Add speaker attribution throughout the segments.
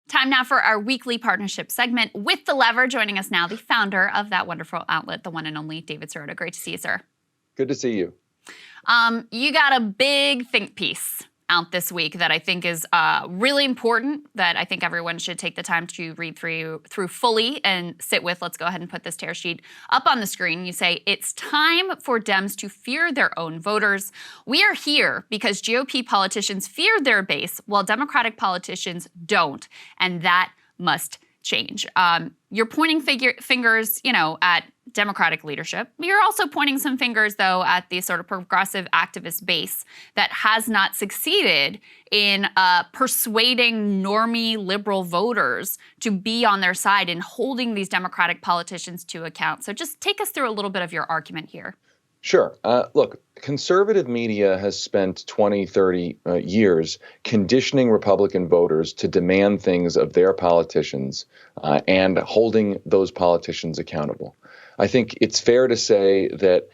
Speaker 1: Time now for our weekly partnership segment with The Lever. Joining us now, the founder of that wonderful outlet, the one and only David Sirota. Great to see you, sir.
Speaker 2: Good to see you.
Speaker 1: You got a big think piece out this week that I think is really important, that I think everyone should take the time to read through fully and sit with. Let's go ahead and put this tear sheet up on the screen. You say, it's time for Dems to fear their own voters. We are here because GOP politicians fear their base while Democratic politicians don't, and that must change. You're pointing fingers, at Democratic leadership. You're also pointing some fingers, though, at the sort of progressive activist base that has not succeeded in persuading normie liberal voters to be on their side and holding these Democratic politicians to account. So just take us through a little bit of your argument here.
Speaker 2: Sure. Look, conservative media has spent 20, 30 years conditioning Republican voters to demand things of their politicians and holding those politicians accountable. I think it's fair to say that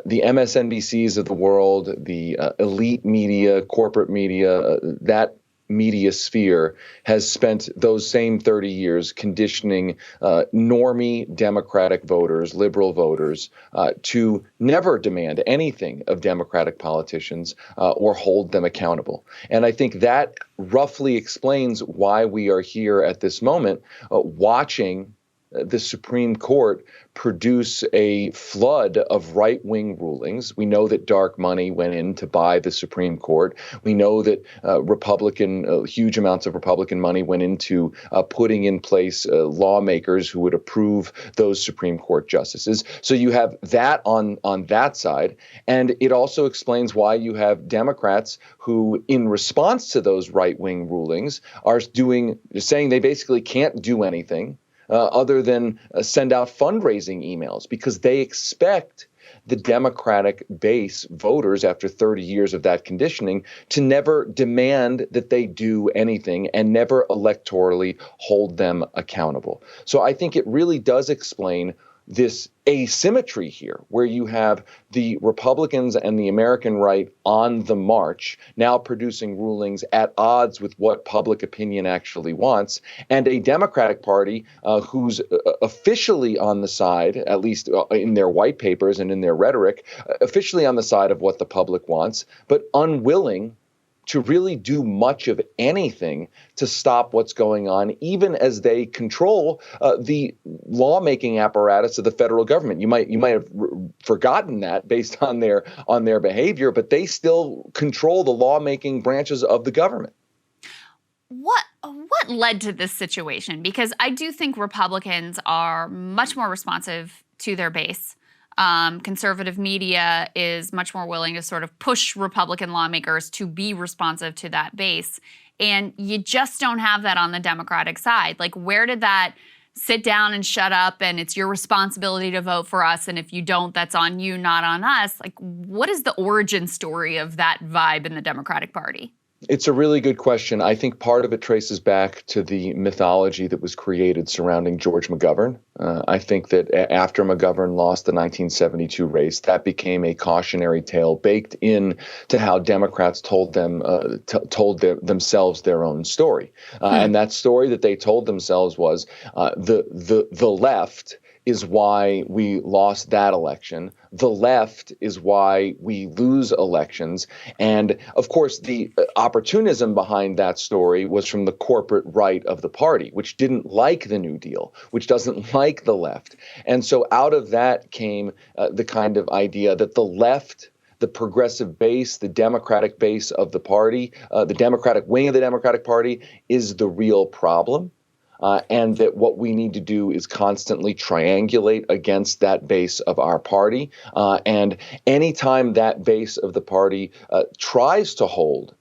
Speaker 2: the MSNBCs of the world, the elite media, corporate media, that media sphere has spent those same 30 years conditioning normie Democratic voters, liberal voters, to never demand anything of Democratic politicians or hold them accountable. And I think that roughly explains why we are here at this moment watching the Supreme Court produce a flood of right-wing rulings. We know that dark money went in to buy the Supreme Court. We know that huge amounts of Republican money went into putting in place lawmakers who would approve those Supreme Court justices. So you have that on that side. And it also explains why you have Democrats who, in response to those right-wing rulings, are saying they basically can't do anything other than send out fundraising emails, because they expect the Democratic base voters, after 30 years of that conditioning, to never demand that they do anything and never electorally hold them accountable. So I think it really does explain this asymmetry here, where you have the Republicans and the American right on the march, now producing rulings at odds with what public opinion actually wants, and a Democratic Party who's officially on the side, at least in their white papers and in their rhetoric, officially on the side of what the public wants, but unwilling to really do much of anything to stop what's going on, even as they control the lawmaking apparatus of the federal government. You might have forgotten that based on their behavior, but they still control the lawmaking branches of the government.
Speaker 1: What led to this situation? Because I do think Republicans are much more responsive to their base. Conservative media is much more willing to sort of push Republican lawmakers to be responsive to that base. And you just don't have that on the Democratic side. Like, where did that sit down and shut up and it's your responsibility to vote for us, and if you don't, that's on you, not on us? Like, what is the origin story of that vibe in the Democratic Party?
Speaker 2: It's a really good question. I think part of it traces back to the mythology that was created surrounding George McGovern. I think that after McGovern lost the 1972 race, that became a cautionary tale baked in to how Democrats told themselves their own story. And that story that they told themselves was the left is why we lost that election. The left is why we lose elections. And of course, the opportunism behind that story was from the corporate right of the party, which didn't like the New Deal, which doesn't like the left. And so out of that came the kind of idea that the left, the progressive base, the Democratic base of the party, the Democratic wing of the Democratic Party is the real problem. And that what we need to do is constantly triangulate against that base of our party. And anytime that base of the party tries to hold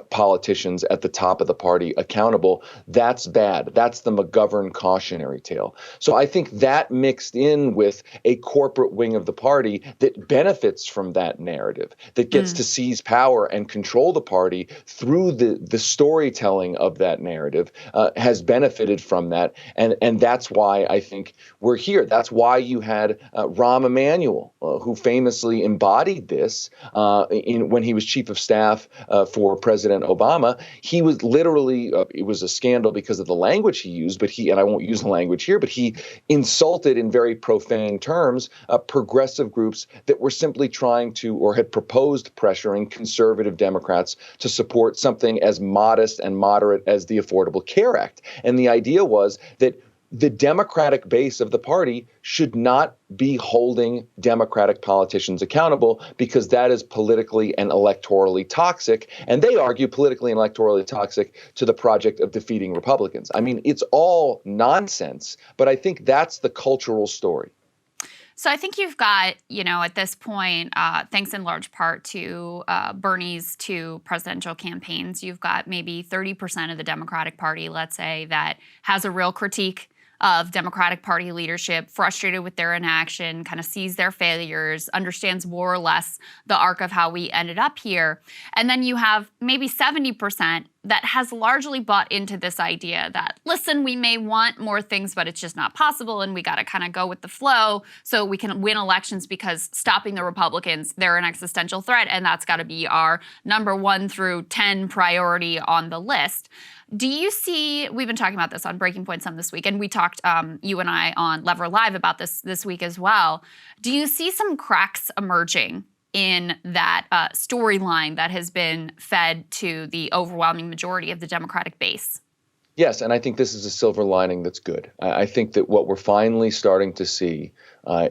Speaker 2: politicians at the top of the party accountable, that's bad. That's the McGovern cautionary tale. So I think that mixed in with a corporate wing of the party that benefits from that narrative, that gets to seize power and control the party through the storytelling of that narrative, has benefited from that. And that's why I think we're here. That's why you had Rahm Emanuel, who famously embodied this when he was chief of staff for President President Obama, he was literally, it was a scandal because of the language he used, but and I won't use the language here, but he insulted in very profane terms progressive groups that were simply trying to, or had proposed pressuring conservative Democrats to support something as modest and moderate as the Affordable Care Act. And the idea was that the Democratic base of the party should not be holding Democratic politicians accountable because that is politically and electorally toxic. And they argue politically and electorally toxic to the project of defeating Republicans. I mean, it's all nonsense, but I think that's the cultural story.
Speaker 1: So I think you've got, at this point, thanks in large part to Bernie's two presidential campaigns, you've got maybe 30% of the Democratic Party, let's say, that has a real critique of Democratic Party leadership, frustrated with their inaction, kind of sees their failures, understands more or less the arc of how we ended up here. And then you have maybe 70% that has largely bought into this idea that, listen, we may want more things, but it's just not possible, and we got to kind of go with the flow so we can win elections because stopping the Republicans, they're an existential threat, and that's got to be our number 1 through 10 priority on the list. Do you see, we've been talking about this on Breaking Point some this week, and we talked, you and I, on Lever Live about this week as well. Do you see some cracks emerging in that storyline that has been fed to the overwhelming majority of the Democratic base?
Speaker 2: Yes, and I think this is a silver lining that's good. I think that what we're finally starting to see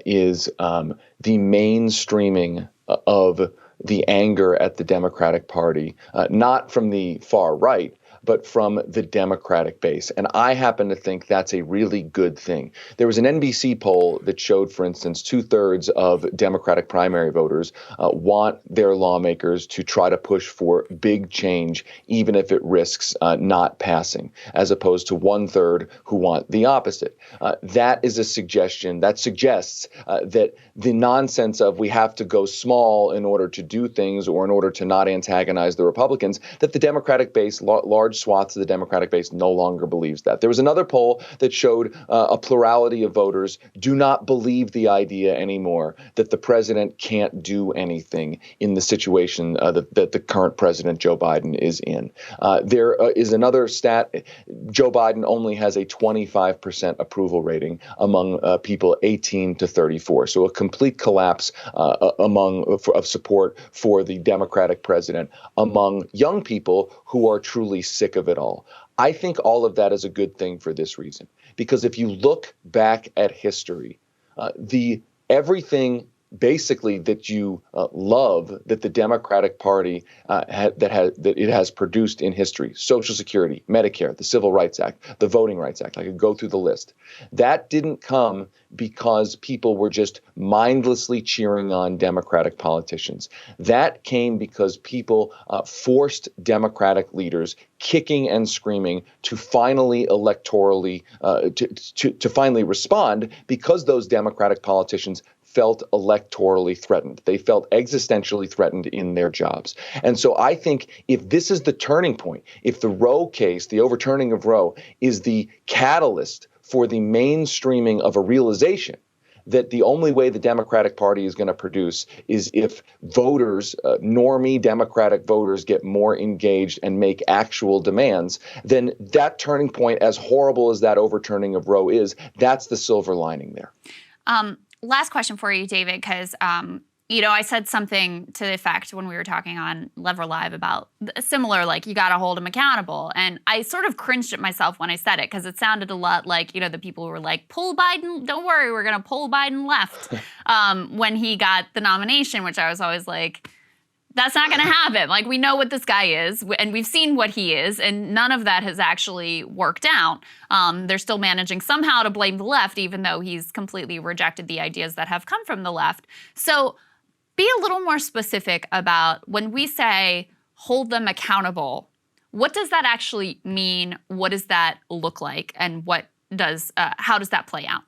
Speaker 2: is the mainstreaming of the anger at the Democratic Party, not from the far right, but from the Democratic base. And I happen to think that's a really good thing. There was an NBC poll that showed, for instance, 2/3 of Democratic primary voters want their lawmakers to try to push for big change, even if it risks not passing, as opposed to 1/3 who want the opposite. That is a suggestion that suggests that the nonsense of we have to go small in order to do things or in order to not antagonize the Republicans, that the Democratic base, large swaths of the Democratic base, no longer believes that. There was another poll that showed a plurality of voters do not believe the idea anymore that the president can't do anything in the situation that the current president, Joe Biden, is in. There is another stat. Joe Biden only has a 25% approval rating among people 18 to 34. So a complete collapse of support for the Democratic president among young people who are truly sick of it all. I think all of that is a good thing for this reason, because if you look back at history, everything basically that you love that the Democratic Party that it has produced in history, Social Security, Medicare, the Civil Rights Act, the Voting Rights Act, I could go through the list. That didn't come because people were just mindlessly cheering on Democratic politicians. That came because people forced Democratic leaders kicking and screaming to finally electorally to finally respond, because those Democratic politicians felt electorally threatened. They felt existentially threatened in their jobs. And so I think if this is the turning point, if the Roe case, the overturning of Roe, is the catalyst for the mainstreaming of a realization that the only way the Democratic Party is going to produce is if voters, normie Democratic voters, get more engaged and make actual demands, then that turning point, as horrible as that overturning of Roe is, that's the silver lining there.
Speaker 1: Last question for you, David, because, I said something to the effect when we were talking on Lever Live about similar, like, you got to hold him accountable. And I sort of cringed at myself when I said it, because it sounded a lot like, the people who were like, pull Biden, don't worry, we're going to pull Biden left when he got the nomination, which I was always like, that's not going to happen. Like, we know what this guy is, and we've seen what he is, and none of that has actually worked out. They're still managing somehow to blame the left, even though he's completely rejected the ideas that have come from the left. So be a little more specific about when we say hold them accountable, what does that actually mean? What does that look like? And how does that play out?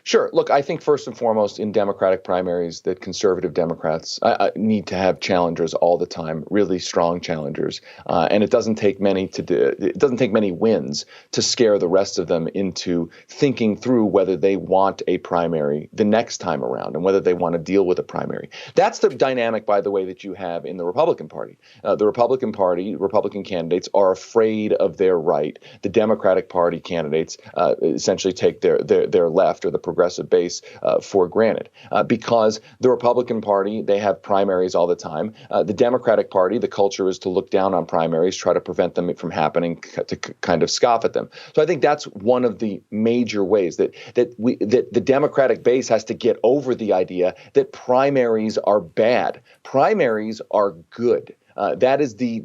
Speaker 2: Sure. Look, I think first and foremost in Democratic primaries that conservative Democrats need to have challengers all the time, really strong challengers, and it doesn't take many it doesn't take many wins to scare the rest of them into thinking through whether they want a primary the next time around and whether they want to deal with a primary. That's the dynamic, by the way, that you have in the Republican Party. The Republican Party, Republican candidates are afraid of their right. The Democratic Party candidates essentially take their left or the progressive base for granted because the Republican Party, they have primaries all the time. The Democratic Party, the culture is to look down on primaries, try to prevent them from happening, to kind of scoff at them. So I think that's one of the major ways that the Democratic base has to get over the idea that primaries are bad. Primaries are good. That is the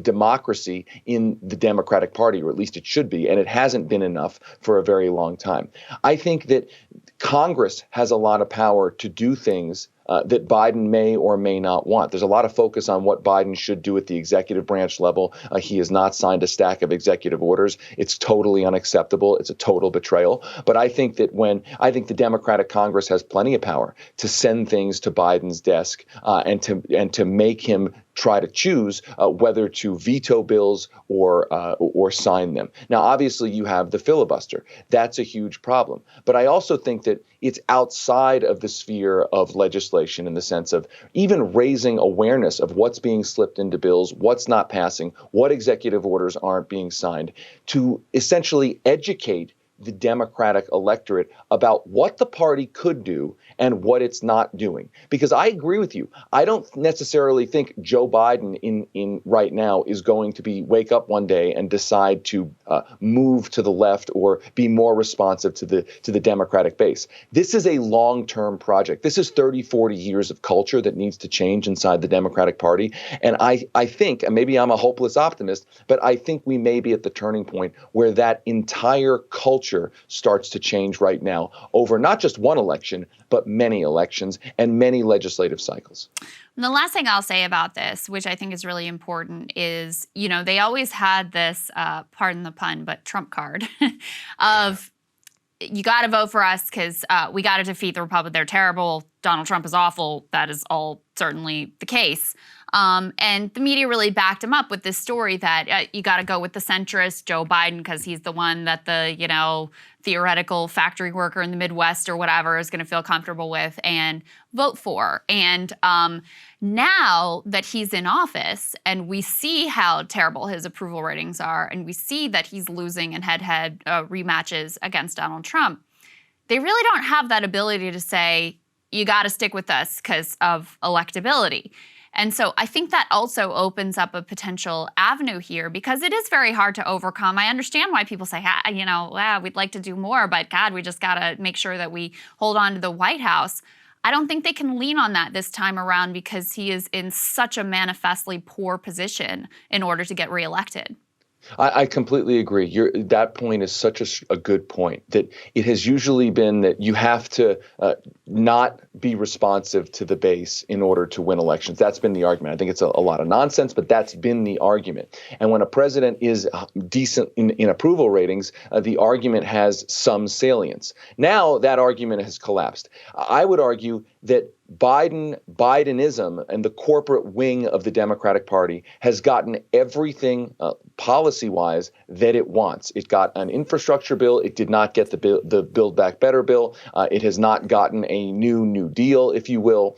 Speaker 2: democracy in the Democratic Party, or at least it should be, and it hasn't been enough for a very long time. I think that Congress has a lot of power to do things that Biden may or may not want. There's a lot of focus on what Biden should do at the executive branch level. He has not signed a stack of executive orders. It's totally unacceptable. It's a total betrayal. But I think that the Democratic Congress has plenty of power to send things to Biden's desk and to make him try to choose whether to veto bills or sign them. Now, obviously, you have the filibuster. That's a huge problem. But I also think that it's outside of the sphere of legislation in the sense of even raising awareness of what's being slipped into bills, what's not passing, what executive orders aren't being signed, to essentially educate the Democratic electorate about what the party could do and what it's not doing. Because I agree with you. I don't necessarily think Joe Biden in right now is going to wake up one day and decide to move to the left or be more responsive to the Democratic base. This is a long-term project. This is 30, 40 years of culture that needs to change inside the Democratic Party. And I think, and maybe I'm a hopeless optimist, but I think we may be at the turning point where that entire culture starts to change right now over not just one election, but many elections and many legislative cycles.
Speaker 1: And the last thing I'll say about this, which I think is really important, is, they always had this, pardon the pun, but trump card of you got to vote for us because we got to defeat the Republic. They're terrible. Donald Trump is awful. That is all certainly the case. And the media really backed him up with this story that you got to go with the centrist Joe Biden because he's the one that the, theoretical factory worker in the Midwest or whatever is going to feel comfortable with and vote for. And now that he's in office and we see how terrible his approval ratings are and we see that he's losing in head-to-head rematches against Donald Trump, they really don't have that ability to say, you got to stick with us because of electability. And so I think that also opens up a potential avenue here because it is very hard to overcome. I understand why people say, we'd like to do more, but God, we just got to make sure that we hold on to the White House. I don't think they can lean on that this time around because he is in such a manifestly poor position in order to get reelected.
Speaker 2: I completely agree. That point is such a good point that it has usually been that you have to not be responsive to the base in order to win elections. That's been the argument. I think it's a lot of nonsense, but that's been the argument. And when a president is decent in approval ratings, the argument has some salience. Now that argument has collapsed. I would argue that Bidenism and the corporate wing of the Democratic Party has gotten everything policy-wise that it wants. It got an infrastructure bill. It did not get the Build Back Better bill. It has not gotten a New Deal, if you will.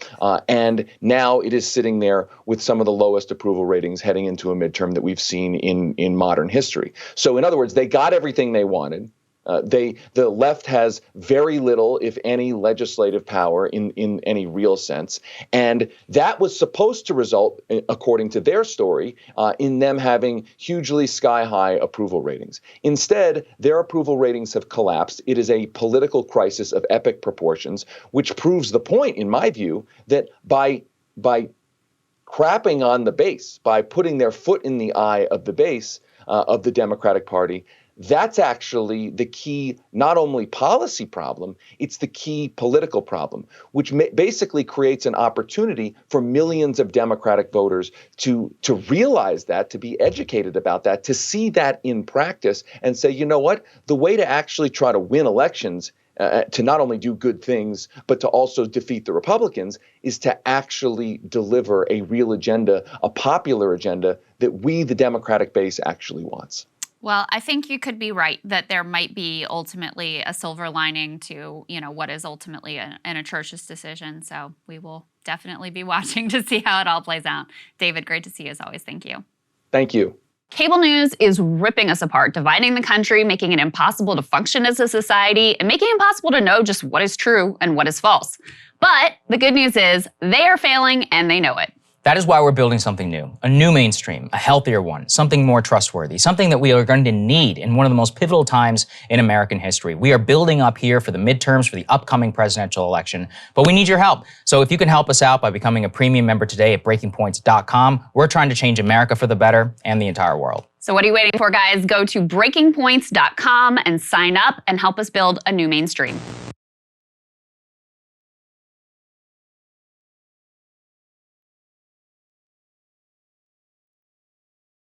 Speaker 2: And now it is sitting there with some of the lowest approval ratings heading into a midterm that we've seen in modern history. So in other words, they got everything they wanted. The left has very little, if any, legislative power in any real sense. And that was supposed to result, according to their story, in them having hugely sky-high approval ratings. Instead, their approval ratings have collapsed. It is a political crisis of epic proportions, which proves the point, in my view, that by crapping on the base, by putting their foot in the eye of the base of the Democratic Party, that's actually the key, not only policy problem, it's the key political problem, which basically creates an opportunity for millions of Democratic voters to realize that, to be educated about that, to see that in practice and say, you know what, the way to actually try to win elections to not only do good things, but to also defeat the Republicans, is to actually deliver a real agenda, a popular agenda that we, the Democratic base, actually wants.
Speaker 1: Well, I think you could be right that there might be ultimately a silver lining to, what is ultimately an atrocious decision. So we will definitely be watching to see how it all plays out. David, great to see you as always. Thank you.
Speaker 2: Thank you.
Speaker 1: Cable news is ripping us apart, dividing the country, making it impossible to function as a society, and making it impossible to know just what is true and what is false. But the good news is they are failing and they know it.
Speaker 3: That is why we're building something new, a new mainstream, a healthier one, something more trustworthy, something that we are going to need in one of the most pivotal times in American history. We are building up here for the midterms, for the upcoming presidential election, but we need your help. So if you can help us out by becoming a premium member today at breakingpoints.com, we're trying to change America for the better and the entire world.
Speaker 1: So what are you waiting for, guys? Go to breakingpoints.com and sign up and help us build a new mainstream.